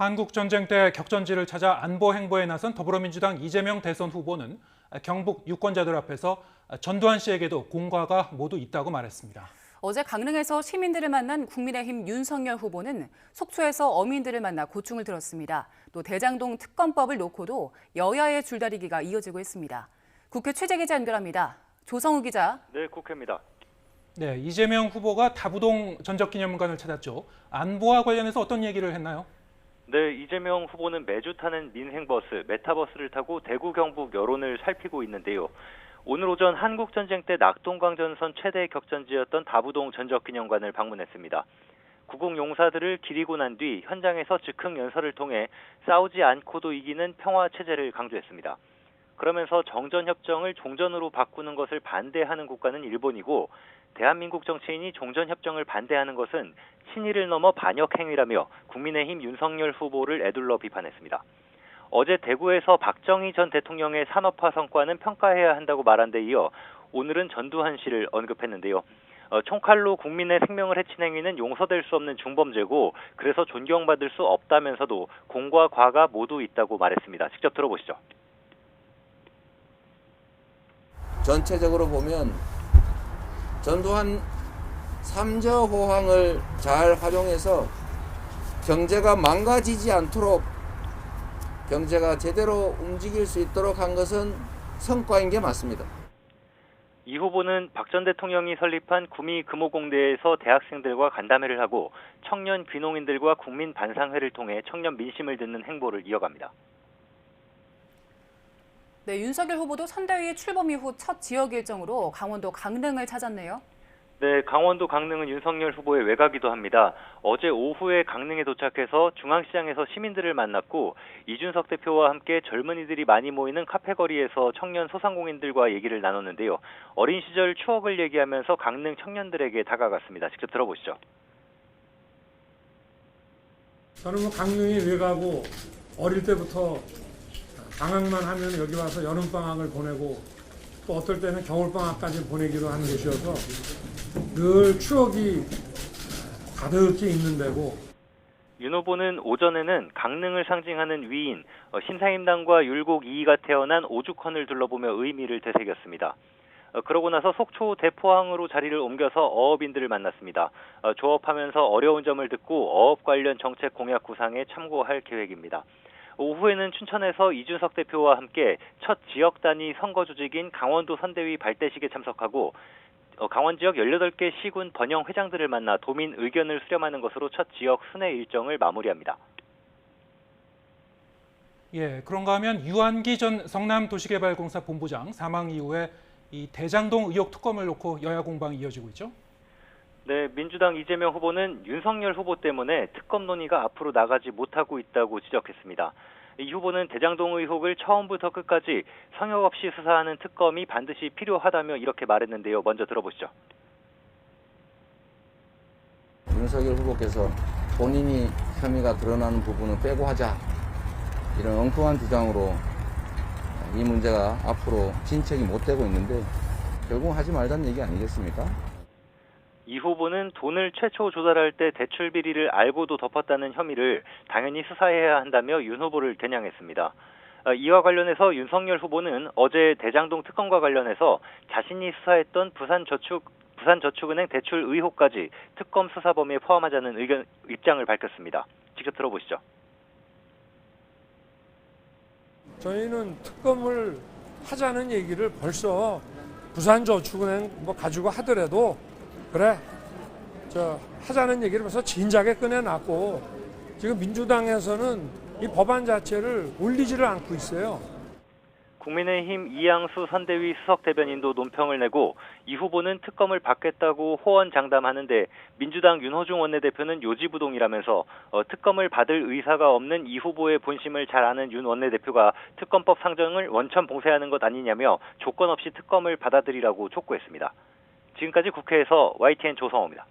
한국 전쟁 때 격전지를 찾아 안보 행보에 나선 더불어민주당 이재명 대선 후보는 경북 유권자들 앞에서 전두환 씨에게도 공과가 모두 있다고 말했습니다. 어제 강릉에서 시민들을 만난 국민의힘 윤석열 후보는 속초에서 어민들을 만나 고충을 들었습니다. 또 대장동 특검법을 놓고도 여야의 줄다리기가 이어지고 있습니다. 국회 최재 기자 연결합니다. 조성우 기자. 네, 국회입니다. 네, 이재명 후보가 다부동 전적기념관을 찾았죠. 안보와 관련해서 어떤 얘기를 했나요? 네, 이재명 후보는 매주 타는 민행버스, 메타버스를 타고 대구 경북 여론을 살피고 있는데요. 오늘 오전 한국전쟁 때 낙동강전선 최대 격전지였던 다부동 전적기념관을 방문했습니다. 구국 용사들을 기리고 난 뒤 현장에서 즉흥 연설을 통해 싸우지 않고도 이기는 평화체제를 강조했습니다. 그러면서 정전협정을 종전으로 바꾸는 것을 반대하는 국가는 일본이고 대한민국 정치인이 종전협정을 반대하는 것은 친일을 넘어 반역행위라며 국민의힘 윤석열 후보를 에둘러 비판했습니다. 어제 대구에서 박정희 전 대통령의 산업화 성과는 평가해야 한다고 말한 데 이어 오늘은 전두환 씨를 언급했는데요. 총칼로 국민의 생명을 해친 행위는 용서될 수 없는 중범죄고 그래서 존경받을 수 없다면서도 공과 과가 모두 있다고 말했습니다. 직접 들어보시죠. 전체적으로 보면 전두환 삼저호황을 잘 활용해서 경제가 망가지지 않도록 경제가 제대로 움직일 수 있도록 한 것은 성과인 게 맞습니다. 이 후보는 박 전 대통령이 설립한 구미 금호공대에서 대학생들과 간담회를 하고 청년 귀농인들과 국민 반상회를 통해 청년 민심을 듣는 행보를 이어갑니다. 네, 윤석열 후보도 선대위 출범 이후 첫 지역 일정으로 강원도 강릉을 찾았네요. 네, 강원도 강릉은 윤석열 후보의 외가기도 합니다. 어제 오후에 강릉에 도착해서 중앙시장에서 시민들을 만났고 이준석 대표와 함께 젊은이들이 많이 모이는 카페거리에서 청년 소상공인들과 얘기를 나눴는데요. 어린 시절 추억을 얘기하면서 강릉 청년들에게 다가갔습니다. 직접 들어보시죠. 저는 강릉이 외가고 어릴 때부터 방학만 하면 여기 와서 여름방학을 보내고 또 어떨 때는 겨울방학까지 보내기도 하는 곳이어서 늘 추억이 가득히 있는 데고. 윤 후보는 오전에는 강릉을 상징하는 위인 신사임당과 율곡 이이가 태어난 오죽헌을 둘러보며 의미를 되새겼습니다. 그러고 나서 속초 대포항으로 자리를 옮겨서 어업인들을 만났습니다. 조업하면서 어려운 점을 듣고 어업 관련 정책 공약 구상에 참고할 계획입니다. 오후에는 춘천에서 이준석 대표와 함께 첫 지역 단위 선거 조직인 강원도 선대위 발대식에 참석하고 강원 지역 18개 시군 번영 회장들을 만나 도민 의견을 수렴하는 것으로 첫 지역 순회 일정을 마무리합니다. 예, 그런가 하면 유한기 전 성남도시개발공사 본부장 사망 이후에 이 대장동 의혹 특검을 놓고 여야 공방이 이어지고 있죠. 네, 민주당 이재명 후보는 윤석열 후보 때문에 특검 논의가 앞으로 나가지 못하고 있다고 지적했습니다. 이 후보는 대장동 의혹을 처음부터 끝까지 성역 없이 수사하는 특검이 반드시 필요하다며 이렇게 말했는데요. 먼저 들어보시죠. 윤석열 후보께서 본인이 혐의가 드러나는 부분은 빼고 하자 이런 엉뚱한 주장으로 이 문제가 앞으로 진척이 못 되고 있는데 결국 하지 말자는 얘기 아니겠습니까? 이 후보는 돈을 최초 조달할 때 대출 비리를 알고도 덮었다는 혐의를 당연히 수사해야 한다며 윤 후보를 겨냥했습니다. 이와 관련해서 윤석열 후보는 어제 대장동 특검과 관련해서 자신이 수사했던 부산저축은행 대출 의혹까지 특검 수사 범위에 포함하자는 입장을 밝혔습니다. 직접 들어보시죠. 저희는 특검을 하자는 얘기를 벌써 부산저축은행 가지고 하더라도 그래, 하자는 얘기를 벌써 진작에 꺼내놨고 지금 민주당에서는 이 법안 자체를 올리지를 않고 있어요. 국민의힘 이양수 선대위 수석대변인도 논평을 내고 이 후보는 특검을 받겠다고 호언장담하는데 민주당 윤호중 원내대표는 요지부동이라면서 특검을 받을 의사가 없는 이 후보의 본심을 잘 아는 윤 원내대표가 특검법 상정을 원천 봉쇄하는 것 아니냐며 조건 없이 특검을 받아들이라고 촉구했습니다. 지금까지 국회에서 YTN 조성호입니다.